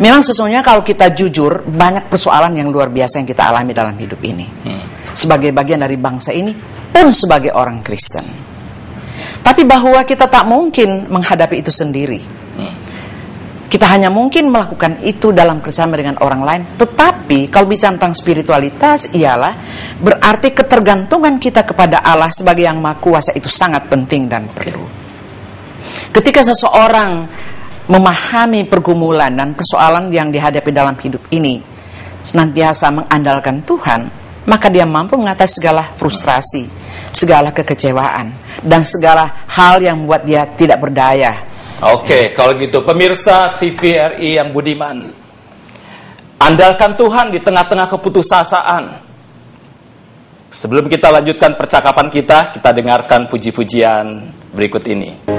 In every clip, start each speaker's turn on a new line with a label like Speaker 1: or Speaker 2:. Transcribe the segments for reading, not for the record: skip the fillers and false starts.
Speaker 1: Memang sesungguhnya kalau kita jujur, banyak persoalan yang luar biasa yang kita alami dalam hidup ini. Sebagai bagian dari bangsa ini, pun sebagai orang Kristen. Tapi bahwa kita tak mungkin menghadapi itu sendiri. Kita hanya mungkin melakukan itu dalam kerjasama dengan orang lain. Tetapi kalau bicara tentang spiritualitas, ialah berarti ketergantungan kita kepada Allah sebagai yang Maha Kuasa itu sangat penting dan perlu. Ketika seseorang memahami pergumulan dan persoalan yang dihadapi dalam hidup ini, senantiasa mengandalkan Tuhan, maka dia mampu mengatasi segala frustrasi, segala kekecewaan, dan segala hal yang membuat dia tidak berdaya.
Speaker 2: Oke, kalau gitu pemirsa TVRI yang budiman, andalkan Tuhan di tengah-tengah keputusasaan. Sebelum kita lanjutkan percakapan kita dengarkan puji-pujian berikut ini.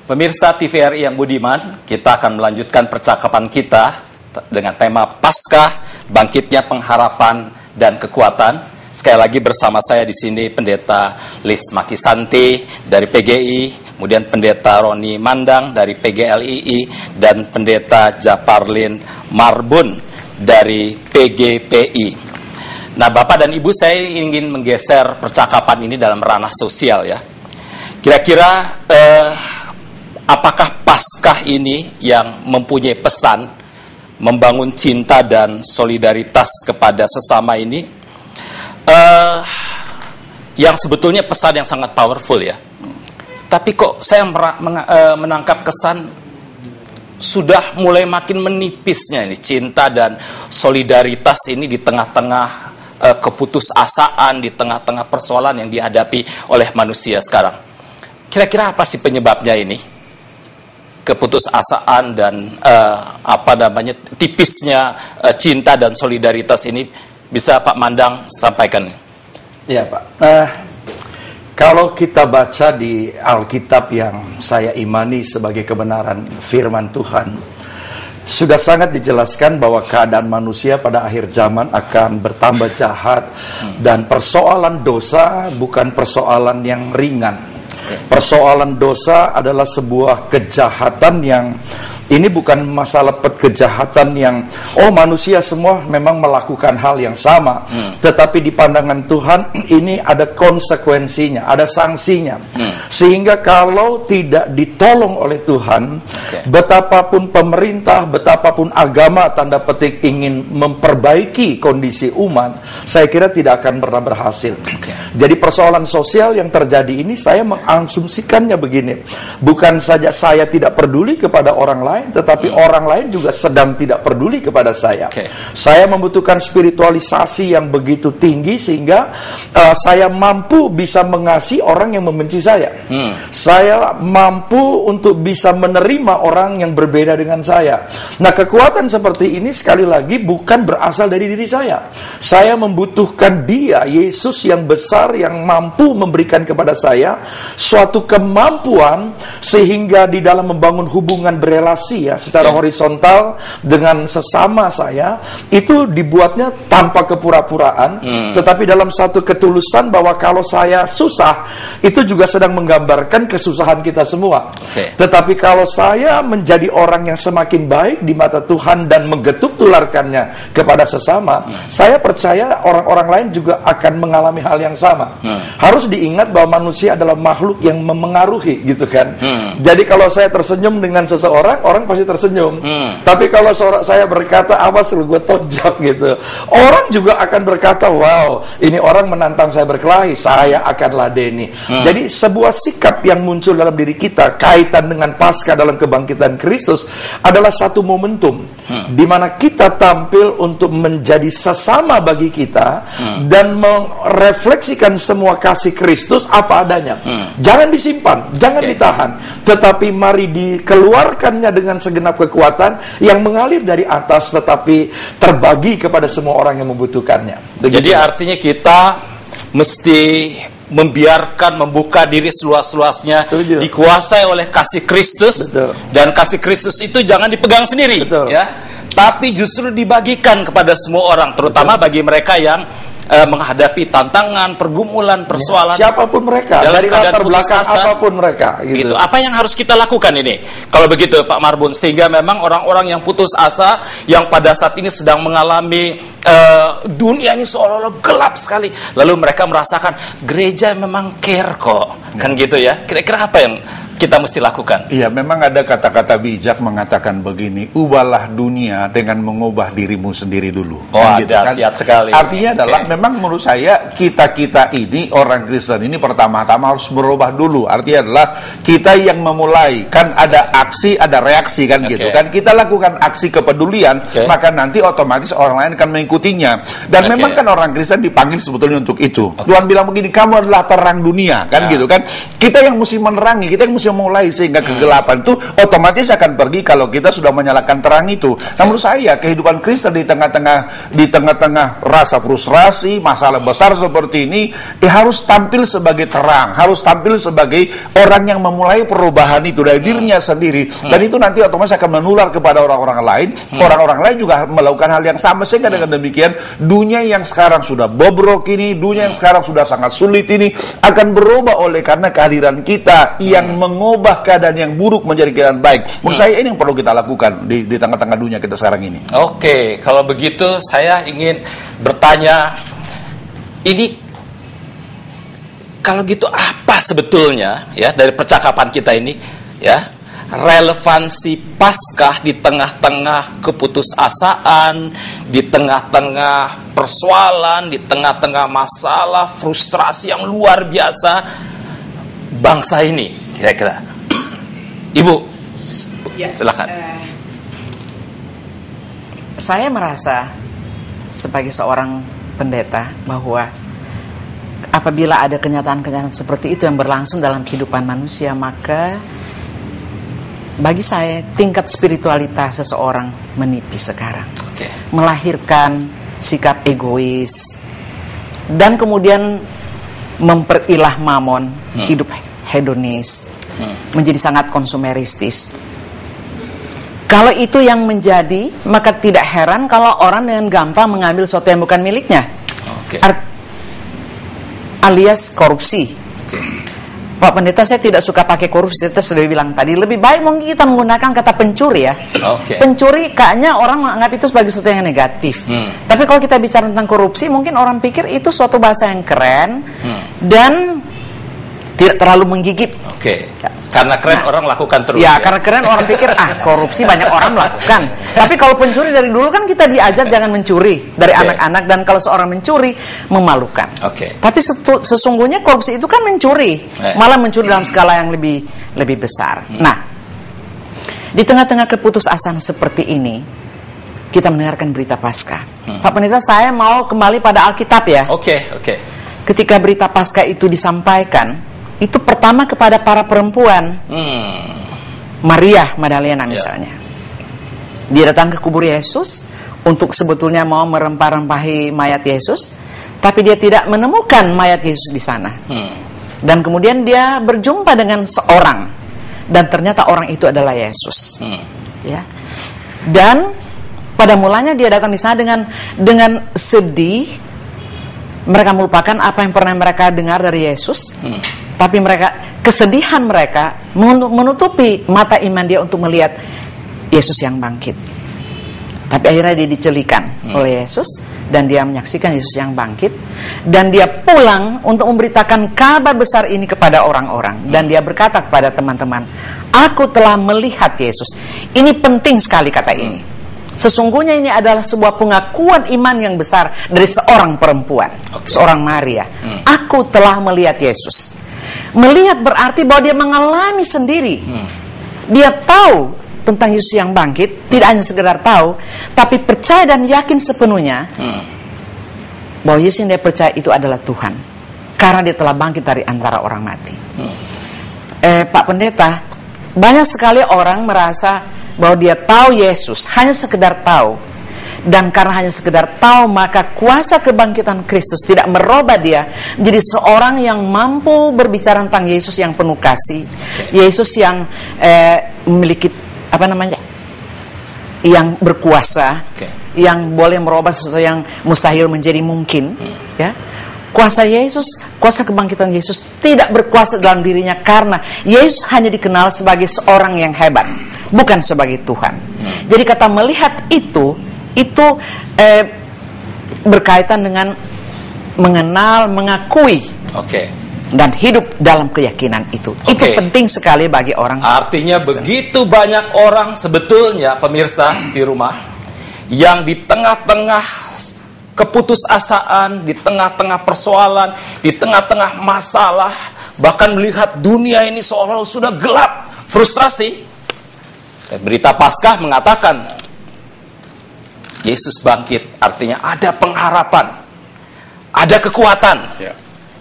Speaker 2: Pemirsa TVRI yang budiman, kita akan melanjutkan percakapan kita dengan tema Paskah, bangkitnya pengharapan dan kekuatan. Sekali lagi bersama saya di sini Pendeta Lis Makisanti dari PGI, kemudian Pendeta Roni Mandang dari PGLII, dan Pendeta Japarlin Marbun dari PGPI. Nah, Bapak dan Ibu, saya ingin menggeser percakapan ini dalam ranah sosial ya. Kira-kira apakah Paskah ini yang mempunyai pesan membangun cinta dan solidaritas kepada sesama ini, yang sebetulnya pesan yang sangat powerful ya. Tapi kok saya menangkap kesan sudah mulai makin menipisnya ini cinta dan solidaritas ini di tengah-tengah keputusasaan, di tengah-tengah persoalan yang dihadapi oleh manusia sekarang. Kira-kira apa sih penyebabnya ini? Keputusasaan dan tipisnya cinta dan solidaritas ini, bisa Pak Mandang sampaikan?
Speaker 3: Ya Pak, kalau kita baca di Alkitab yang saya imani sebagai kebenaran firman Tuhan, sudah sangat dijelaskan bahwa keadaan manusia pada akhir zaman akan bertambah jahat, dan persoalan dosa bukan persoalan yang ringan. Persoalan dosa adalah sebuah kejahatan yang Ini bukan masalah kejahatan yang manusia semua memang melakukan hal yang sama, tetapi di pandangan Tuhan ini ada konsekuensinya, ada sanksinya. Sehingga kalau tidak ditolong oleh Tuhan, betapapun pemerintah, betapapun agama tanda petik ingin memperbaiki kondisi umat, saya kira tidak akan pernah berhasil. Jadi persoalan sosial yang terjadi ini, saya mengasumsikannya begini, bukan saja saya tidak peduli kepada orang lain, tetapi orang lain juga sedang tidak peduli kepada saya. Saya membutuhkan spiritualisasi yang begitu tinggi sehingga saya mampu bisa mengasihi orang yang membenci saya. Saya mampu untuk bisa menerima orang yang berbeda dengan saya. Nah, kekuatan seperti ini sekali lagi bukan berasal dari diri saya. Saya membutuhkan Dia, Yesus yang besar, yang mampu memberikan kepada saya suatu kemampuan sehingga di dalam membangun hubungan berelasi secara horizontal dengan sesama saya, itu dibuatnya tanpa kepura-puraan, tetapi dalam satu ketulusan bahwa kalau saya susah, itu juga sedang menggambarkan kesusahan kita semua. Tetapi kalau saya menjadi orang yang semakin baik di mata Tuhan dan menggetuk tularkannya kepada sesama, saya percaya orang-orang lain juga akan mengalami hal yang sama. Harus diingat bahwa manusia adalah makhluk yang memengaruhi, gitu kan. Jadi kalau saya tersenyum dengan seseorang, orang pasti tersenyum. Tapi kalau saya berkata, awas lu gue tonjok gitu, orang juga akan berkata, wow, ini orang menantang saya berkelahi, saya akan ladeni. Jadi sebuah sikap yang muncul dalam diri kita kaitan dengan Paskah dalam kebangkitan Kristus adalah satu momentum di mana kita tampil untuk menjadi sesama bagi kita dan merefleksikan semua kasih Kristus apa adanya. Jangan disimpan, jangan ditahan, tetapi mari dikeluarkannya dengan segenap kekuatan yang mengalir dari atas tetapi terbagi kepada semua orang yang membutuhkannya. Begitu.
Speaker 2: Jadi artinya kita mesti membuka diri seluas-luasnya, dikuasai oleh kasih Kristus. Dan kasih Kristus itu jangan dipegang sendiri, ya, tapi justru dibagikan kepada semua orang, terutama bagi mereka yang menghadapi tantangan, pergumulan, persoalan,
Speaker 3: siapapun mereka, dari latar belakang apapun mereka, gitu.
Speaker 2: Apa yang harus kita lakukan ini? Kalau begitu Pak Marbun, sehingga memang orang-orang yang putus asa, yang pada saat ini sedang mengalami dunia ini seolah-olah gelap sekali, lalu mereka merasakan gereja memang care kok, kan gitu ya? Kira-kira apa yang kita mesti lakukan?
Speaker 4: Iya, memang ada kata-kata bijak mengatakan begini, ubahlah dunia dengan mengubah dirimu sendiri dulu.
Speaker 2: Dahsyat sekali.
Speaker 4: Artinya adalah memang menurut saya kita ini orang Kristen ini pertama-tama harus berubah dulu. Artinya adalah kita yang memulai, kan ada aksi, ada reaksi kan gitu kan. Kita lakukan aksi kepedulian, maka nanti otomatis orang lain akan mengikutinya. Dan memang kan orang Kristen dipanggil sebetulnya untuk itu. Tuhan bilang begini, kamu adalah terang dunia, kan gitu kan. Kita yang mesti menerangi, kita yang mesti mulai, sehingga kegelapan itu otomatis akan pergi kalau kita sudah menyalakan terang itu. Nah, menurut saya kehidupan Kristen di tengah-tengah rasa frustrasi, masalah besar seperti ini, harus tampil sebagai terang, harus tampil sebagai orang yang memulai perubahan itu dari dirinya sendiri, dan itu nanti otomatis akan menular kepada orang-orang lain. Orang-orang lain juga melakukan hal yang sama, sehingga dengan demikian dunia yang sekarang sudah bobrok ini, dunia yang sekarang sudah sangat sulit ini akan berubah oleh karena kehadiran kita yang mengubah keadaan yang buruk menjadi keadaan baik. Menurut saya ini yang perlu kita lakukan di tengah-tengah dunia kita sekarang ini.
Speaker 2: Oke, kalau begitu saya ingin bertanya, ini kalau gitu apa sebetulnya ya dari percakapan kita ini ya, relevansi Paskah di tengah-tengah keputusasaan, di tengah-tengah persoalan, di tengah-tengah masalah, frustrasi yang luar biasa bangsa ini? Kira-kira, Ibu, silakan.
Speaker 1: Saya merasa sebagai seorang pendeta bahwa apabila ada kenyataan-kenyataan seperti itu yang berlangsung dalam kehidupan manusia, maka bagi saya tingkat spiritualitas seseorang menipis sekarang, melahirkan sikap egois dan kemudian memperilah mamon, hidup hedonis, menjadi sangat konsumeristis. Kalau itu yang menjadi, maka tidak heran kalau orang dengan gampang mengambil sesuatu yang bukan miliknya, alias korupsi. Pak Pendeta, saya tidak suka pakai korupsi. Saya sudah bilang tadi, lebih baik mungkin kita menggunakan kata pencuri ya. Pencuri kayaknya orang menganggap itu sebagai sesuatu yang negatif. Tapi kalau kita bicara tentang korupsi, mungkin orang pikir itu suatu bahasa yang keren dan tidak terlalu menggigit.
Speaker 2: Karena keren orang lakukan terus.
Speaker 1: Ya, karena keren orang pikir korupsi banyak orang melakukan. Tapi kalau pencuri dari dulu kan kita diajar jangan mencuri dari anak-anak, dan kalau seorang mencuri memalukan. Tapi sesungguhnya korupsi itu kan mencuri, malah mencuri dalam skala yang lebih besar. Nah, di tengah-tengah keputusasaan seperti ini, kita mendengarkan berita Paskah. Pak Pendeta, saya mau kembali pada Alkitab ya. Ketika berita Paskah itu disampaikan, itu pertama kepada para perempuan. Maria Magdalena misalnya, dia datang ke kubur Yesus untuk sebetulnya mau merempah-rempahi mayat Yesus, tapi dia tidak menemukan mayat Yesus di sana. Dan kemudian dia berjumpa dengan seorang, dan ternyata orang itu adalah Yesus. Ya. Dan pada mulanya dia datang di sana dengan sedih. Mereka melupakan apa yang pernah mereka dengar dari Yesus. Tapi kesedihan mereka menutupi mata iman dia untuk melihat Yesus yang bangkit. Tapi akhirnya dia dicelikan oleh Yesus, dan dia menyaksikan Yesus yang bangkit, dan dia pulang untuk memberitakan kabar besar ini kepada orang-orang. Dan dia berkata kepada teman-teman, aku telah melihat Yesus. Ini penting sekali kata ini. Sesungguhnya ini adalah sebuah pengakuan iman yang besar dari seorang perempuan, seorang Maria. Aku telah melihat Yesus. Melihat berarti bahwa dia mengalami sendiri. Dia tahu tentang Yesus yang bangkit, tidak hanya sekedar tahu, tapi percaya dan yakin sepenuhnya bahwa Yesus yang dia percaya itu adalah Tuhan, karena dia telah bangkit dari antara orang mati. Pak Pendeta, banyak sekali orang merasa bahwa dia tahu Yesus, hanya sekedar tahu. Dan karena hanya sekedar tahu, maka kuasa kebangkitan Kristus tidak merubah dia menjadi seorang yang mampu berbicara tentang Yesus yang penuh kasih, Yesus yang memiliki yang berkuasa, yang boleh merubah sesuatu yang mustahil menjadi mungkin. Ya, kuasa Yesus, kuasa kebangkitan Yesus tidak berkuasa dalam dirinya, karena Yesus hanya dikenal sebagai seorang yang hebat, bukan sebagai Tuhan. Jadi kata melihat itu berkaitan dengan mengenal, mengakui, dan hidup dalam keyakinan itu. Itu penting sekali bagi orang.
Speaker 2: Artinya Kristen. Begitu banyak orang sebetulnya, pemirsa di rumah, yang di tengah-tengah keputusasaan, di tengah-tengah persoalan, di tengah-tengah masalah, bahkan melihat dunia ini seolah-olah sudah gelap, frustrasi. Berita Paskah mengatakan Yesus bangkit, artinya ada pengharapan, ada kekuatan.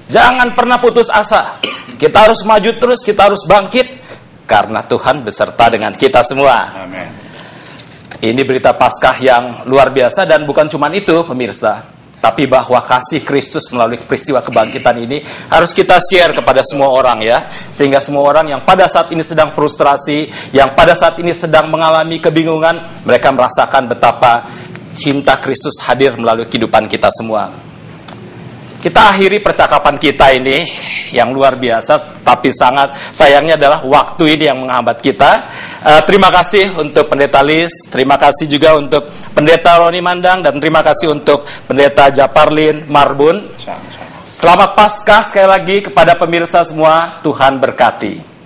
Speaker 2: Jangan pernah putus asa. Kita harus maju terus, kita harus bangkit, karena Tuhan beserta dengan kita semua. Amen. Ini berita Paskah yang luar biasa, dan bukan cuma itu pemirsa, tapi bahwa kasih Kristus melalui peristiwa kebangkitan ini harus kita share kepada semua orang ya, sehingga semua orang yang pada saat ini sedang frustrasi, yang pada saat ini sedang mengalami kebingungan, mereka merasakan betapa cinta Kristus hadir melalui kehidupan kita semua. Kita akhiri percakapan kita ini yang luar biasa, tapi sangat sayangnya adalah waktu ini yang menghambat kita. Terima kasih untuk Pendeta Liz, terima kasih juga untuk Pendeta Roni Mandang, dan terima kasih untuk Pendeta Japarlin Marbun. Selamat Paskah sekali lagi kepada pemirsa semua. Tuhan berkati.